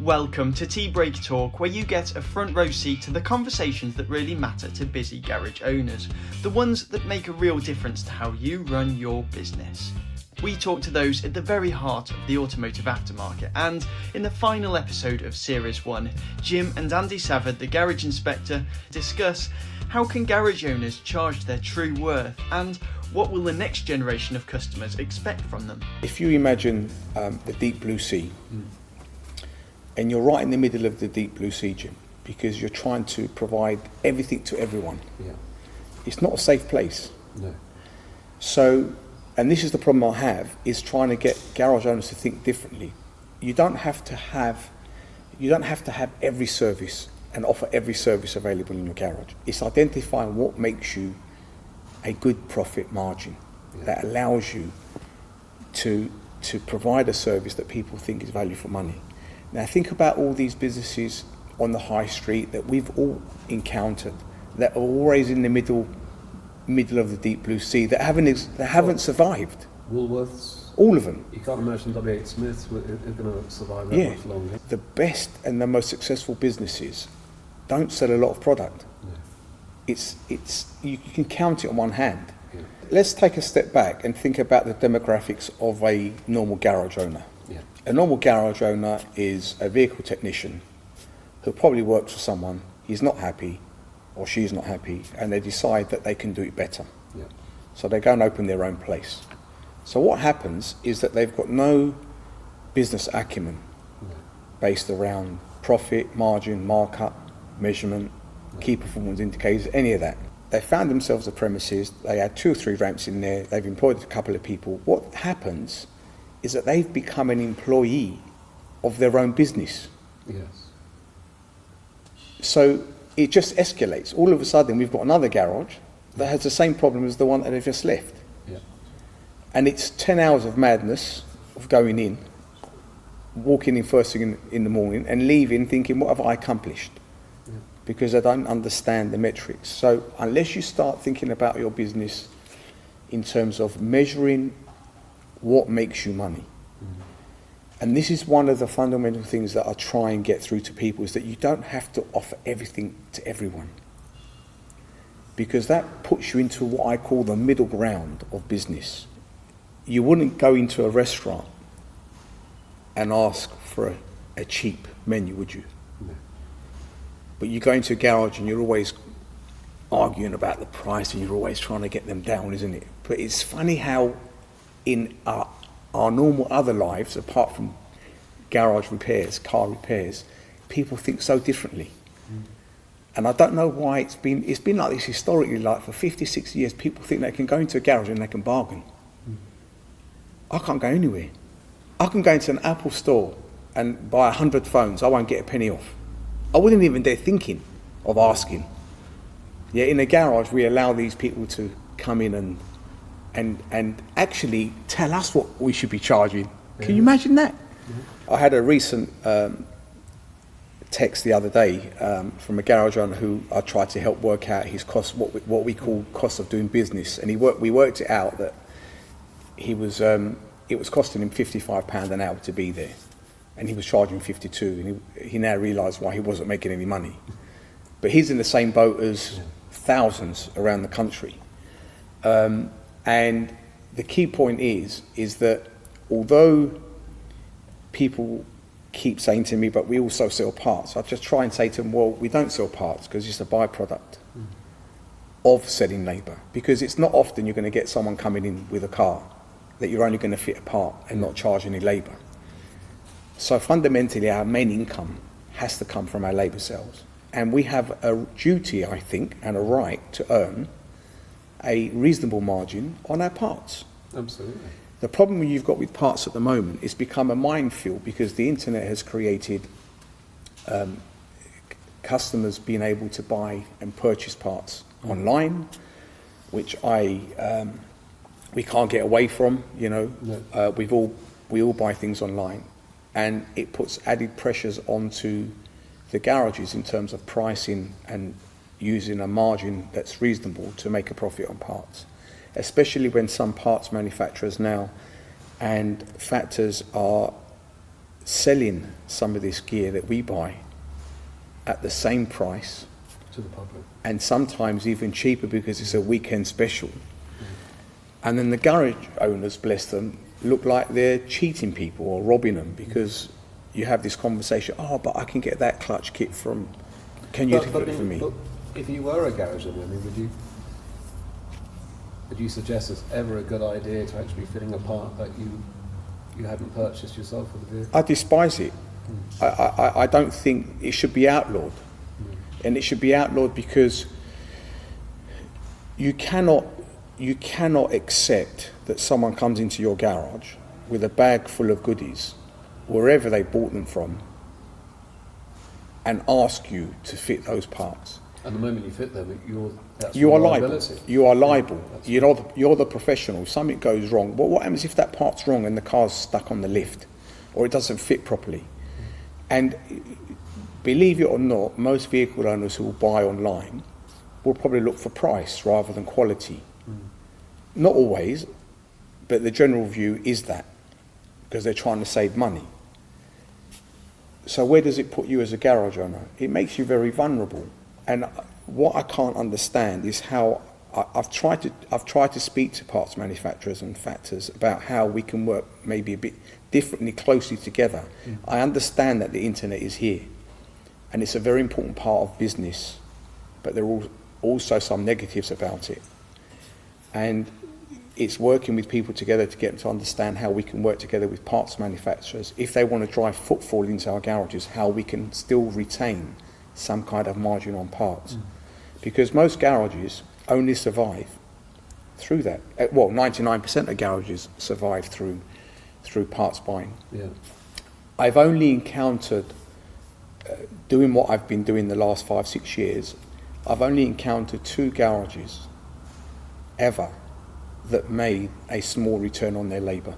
Welcome to Tea Break Talk, where you get a front row seat to the conversations that really matter to busy garage owners, the ones that make a real difference to how you run your business. We talk to those at the very heart of the automotive aftermarket, and in the final episode of Series 1, Jim and Andy Savva, the garage inspector, discuss how can garage owners charge their true worth and what will the next generation of customers expect from them. If you imagine the deep blue sea, and you're right in the middle of the deep blue sea, Jim, because you're trying to provide everything to everyone. Yeah. It's not a safe place. No. So, and this is the problem I have, is trying to get garage owners to think differently. You don't have to have every service and offer every service available in your garage. It's identifying what makes you a good profit margin that allows you to provide a service that people think is value for money. Now think about all these businesses on the high street that we've all encountered that are always in the middle of the deep blue sea that haven't survived. Woolworths. All of them. You can't imagine W.H. Smiths are going to survive that much longer. The best and the most successful businesses don't sell a lot of product. No. You can count it on one hand. Yeah. Let's take a step back and think about the demographics of a normal garage owner. Yeah. A normal garage owner is a vehicle technician who probably works for someone, he's not happy or she's not happy, and they decide that they can do it better. Yeah. So they go and open their own place. So what happens is that they've got no business acumen based around profit, margin, markup, measurement, key performance indicators, any of that. They found themselves a premises, they had 2 or 3 ramps in there, they've employed a couple of people. What happens is that they've become an employee of their own business. Yes. So it just escalates. All of a sudden we've got another garage that has the same problem as the one that they've just left. Yeah. And it's 10 hours of madness of going in, walking in first thing in the morning and leaving thinking, what have I accomplished? Yeah. Because I don't understand the metrics. So unless you start thinking about your business in terms of measuring what makes you money. And this is one of the fundamental things that I try and get through to people, is that you don't have to offer everything to everyone. Because that puts you into what I call the middle ground of business. You wouldn't go into a restaurant and ask for a cheap menu, would you? No. But you go into a garage and you're always arguing about the price and you're always trying to get them down, isn't it? But it's funny how in our normal other lives, apart from garage repairs, car repairs, people think so differently. And I don't know why it's been like this historically. Like for 50, 60 years, people think they can go into a garage and they can bargain. I can't go anywhere. I can go into an Apple store and buy 100 phones, I won't get a penny off. I wouldn't even dare thinking of asking. Yet in a garage, we allow these people to come in and actually tell us what we should be charging. Can you imagine that? I had a recent text the other day from a garage owner who I tried to help work out his cost, what we call cost of doing business, and we worked it out that it was costing him £55 an hour to be there, and he was charging 52, and he now realised why he wasn't making any money. But he's in the same boat as thousands around the country. And the key point is that although people keep saying to me, but we also sell parts, I just try and say to them, well, we don't sell parts because it's a byproduct of selling labour. Because it's not often you're going to get someone coming in with a car that you're only going to fit a part and not charge any labour. So fundamentally, our main income has to come from our labour sales. And we have a duty, I think, and a right to earn a reasonable margin on our parts. Absolutely. The problem you've got with parts at the moment is become a minefield because the internet has created customers being able to buy and purchase parts online, which we can't get away from. You know, no. We all buy things online, and it puts added pressures onto the garages in terms of pricing and using a margin that's reasonable to make a profit on parts, especially when some parts manufacturers now and factors are selling some of this gear that we buy at the same price to the public, and sometimes even cheaper because it's a weekend special. And then the garage owners, bless them, look like they're cheating people or robbing them because you have this conversation, oh, but I can get that clutch kit from, can you do it for me? But if you were a garage owner, I mean, would you suggest it's ever a good idea to actually be fitting a part that you hadn't purchased yourself for the vehicle? I despise it. I don't think it should be outlawed. And it should be outlawed because you cannot accept that someone comes into your garage with a bag full of goodies, wherever they bought them from, and ask you to fit those parts. And the moment you fit them, you are liable. You are liable. Yeah, You're the professional. If something goes wrong, what happens if that part's wrong and the car's stuck on the lift, or it doesn't fit properly? And believe it or not, most vehicle owners who will buy online will probably look for price rather than quality. Not always, but the general view is that, because they're trying to save money. So where does it put you as a garage owner? It makes you very vulnerable. And what I can't understand is how I've tried to speak to parts manufacturers and factors about how we can work maybe a bit differently, closely together. I understand that the internet is here, and it's a very important part of business, but there are also some negatives about it. And it's working with people together to get them to understand how we can work together with parts manufacturers if they want to drive footfall into our garages, how we can still retain some kind of margin on parts. Because most garages only survive through that. Well, 99% of garages survive through parts buying. Yeah. I've only encountered, doing what I've been doing the last 5-6 years, I've only encountered 2 garages ever that made a small return on their labour.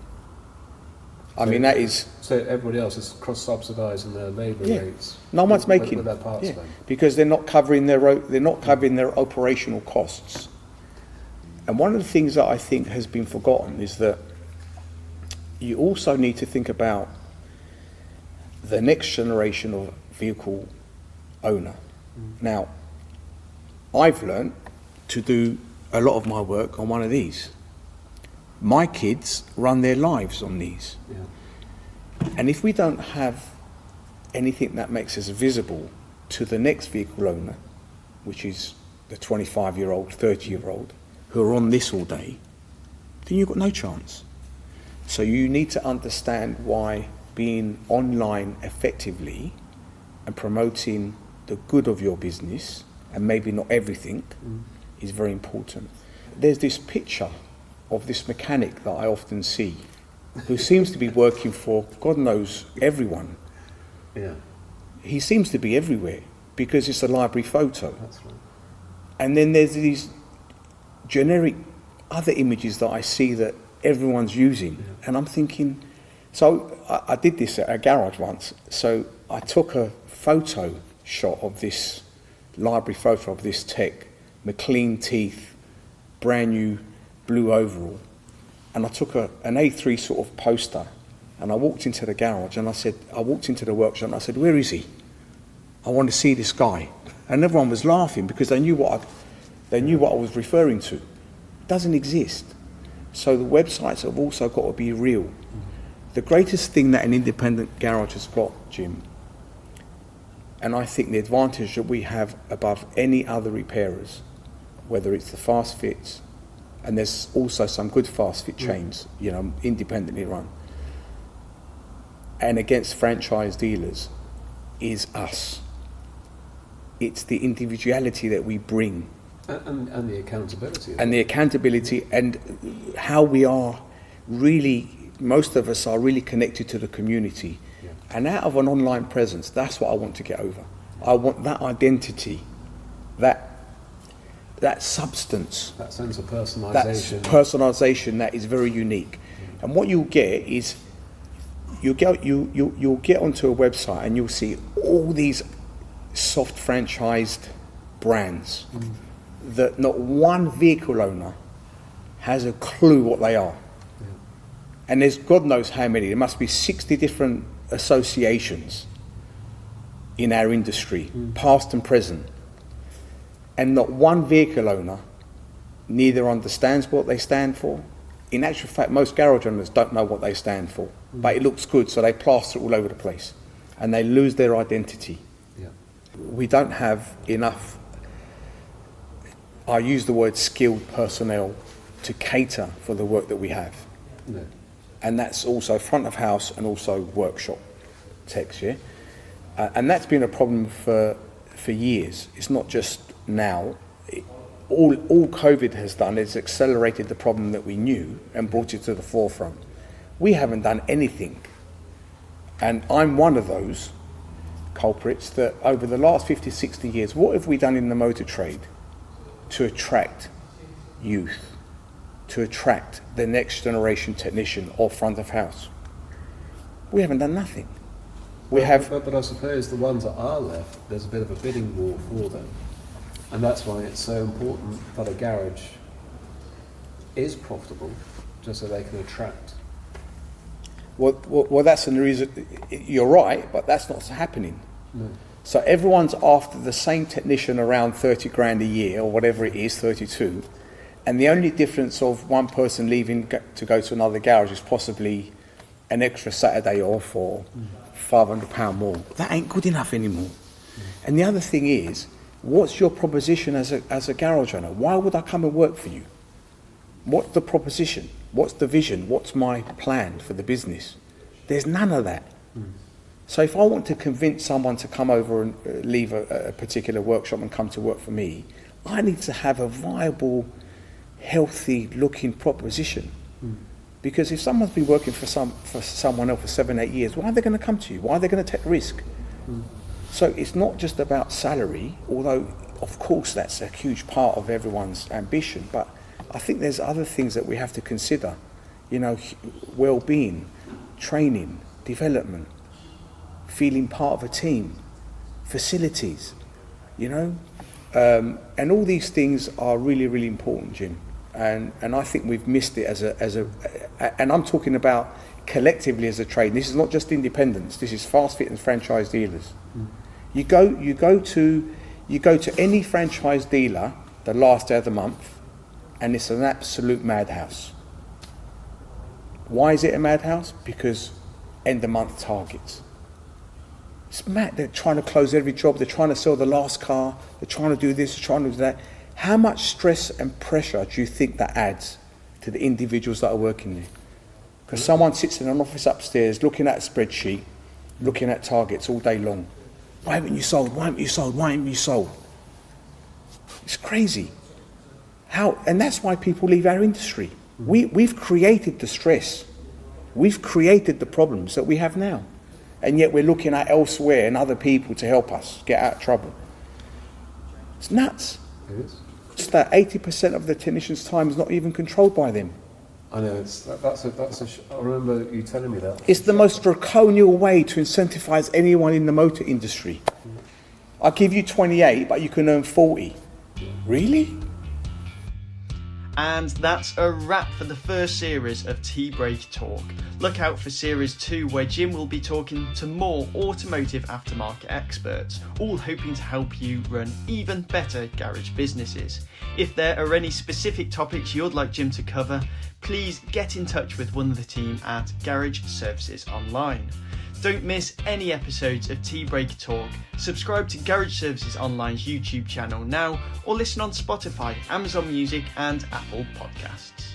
I mean, that is... So everybody else is cross-subsidising their labour rates. No one's making... with their parts spend. Because they're not covering their operational costs. And one of the things that I think has been forgotten is that you also need to think about the next generation of vehicle owner. Now, I've learned to do a lot of my work on one of these. My kids run their lives on these. Yeah. And if we don't have anything that makes us visible to the next vehicle owner, which is the 25-year-old, 30-year-old, who are on this all day, then you've got no chance. So you need to understand why being online effectively and promoting the good of your business, and maybe not everything, is very important. There's this picture of this mechanic that I often see, who seems to be working for God knows everyone. Yeah. He seems to be everywhere because it's a library photo. That's right. And then there's these generic other images that I see that everyone's using. And I'm thinking, so I did this at a garage once. So I took a photo shot of this library photo of this tech, McLean teeth, brand new blue overall. And I took an A3 sort of poster, and I walked into the garage and I walked into the workshop and I said, where is he? I want to see this guy. And everyone was laughing because they knew what I was referring to. It doesn't exist. So the websites have also got to be real. The greatest thing that an independent garage has got, Jim, and I think the advantage that we have above any other repairers, whether it's the fast fits, and there's also some good fast fit chains, independently run, and against franchise dealers, is us. It's the individuality that we bring. And the accountability. And the accountability, and how we are really, most of us are really connected to the community. Yeah. And out of an online presence, that's what I want to get over. I want that identity, that substance. That sense of personalisation. That personalisation that is very unique. And what you'll get is, you'll get onto a website and you'll see all these soft franchised brands that not one vehicle owner has a clue what they are. Yeah. And there's God knows how many. There must be 60 different associations in our industry, past and present, and not one vehicle owner neither understands what they stand for. In actual fact, most garage owners don't know what they stand for, but it looks good, so they plaster it all over the place, and they lose their identity. Yeah. We don't have enough, I use the word skilled personnel, to cater for the work that we have. No. And that's also front of house and also workshop techs, yeah? And that's been a problem for years. It's not just now. All COVID has done is accelerated the problem that we knew and brought it to the forefront. We haven't done anything. And I'm one of those culprits that over the last 50, 60 years, what have we done in the motor trade to attract youth, to attract the next generation technician or front of house? We haven't done nothing. But I suppose the ones that are left, there's a bit of a bidding war for them. And that's why it's so important that a garage is profitable, just so they can attract. Well, that's the reason. You're right, but that's not happening. No. So everyone's after the same technician around 30 grand a year, or whatever it is, 32. And the only difference of one person leaving to go to another garage is possibly an extra Saturday off or £500 more. That ain't good enough anymore. And the other thing is, what's your proposition as a garage owner? Why would I come and work for you? What's the proposition? What's the vision? What's my plan for the business? There's none of that. So if I want to convince someone to come over and leave a particular workshop and come to work for me, I need to have a viable, healthy looking proposition. Because if someone's been working for someone else for 7, 8 years, why are they going to come to you? Why are they going to take the risk? So it's not just about salary, although of course that's a huge part of everyone's ambition, but I think there's other things that we have to consider, well-being, training, development, feeling part of a team, facilities, and all these things are really, really important, Jim. And I think we've missed it and I'm talking about collectively as a trade. This is not just independents. This is fast fit and franchise dealers. You go to any franchise dealer the last day of the month, and it's an absolute madhouse. Why is it a madhouse? Because end of month targets. It's mad. They're trying to close every job. They're trying to sell the last car. They're trying to do this. They're trying to do that. How much stress and pressure do you think that adds to the individuals that are working there? Because someone sits in an office upstairs looking at a spreadsheet, looking at targets all day long. Why haven't you sold? Why haven't you sold? Why haven't you sold? It's crazy. How? And that's why people leave our industry. We've created the stress. We've created the problems that we have now. And yet we're looking at elsewhere and other people to help us get out of trouble. It's nuts. It is. It's that 80% of the technician's time is not even controlled by them. I know, I remember you telling me that. It's the most draconian way to incentivize anyone in the motor industry. I'll give you 28, but you can earn 40. Really? And that's a wrap for the first series of Tea Break Talk. Look out for series 2, where Jim will be talking to more automotive aftermarket experts, all hoping to help you run even better garage businesses. If there are any specific topics you'd like Jim to cover, please get in touch with one of the team at Garage Services Online. Don't miss any episodes of Tea Break Talk. Subscribe to Garage Services Online's YouTube channel now, or listen on Spotify, Amazon Music and Apple Podcasts.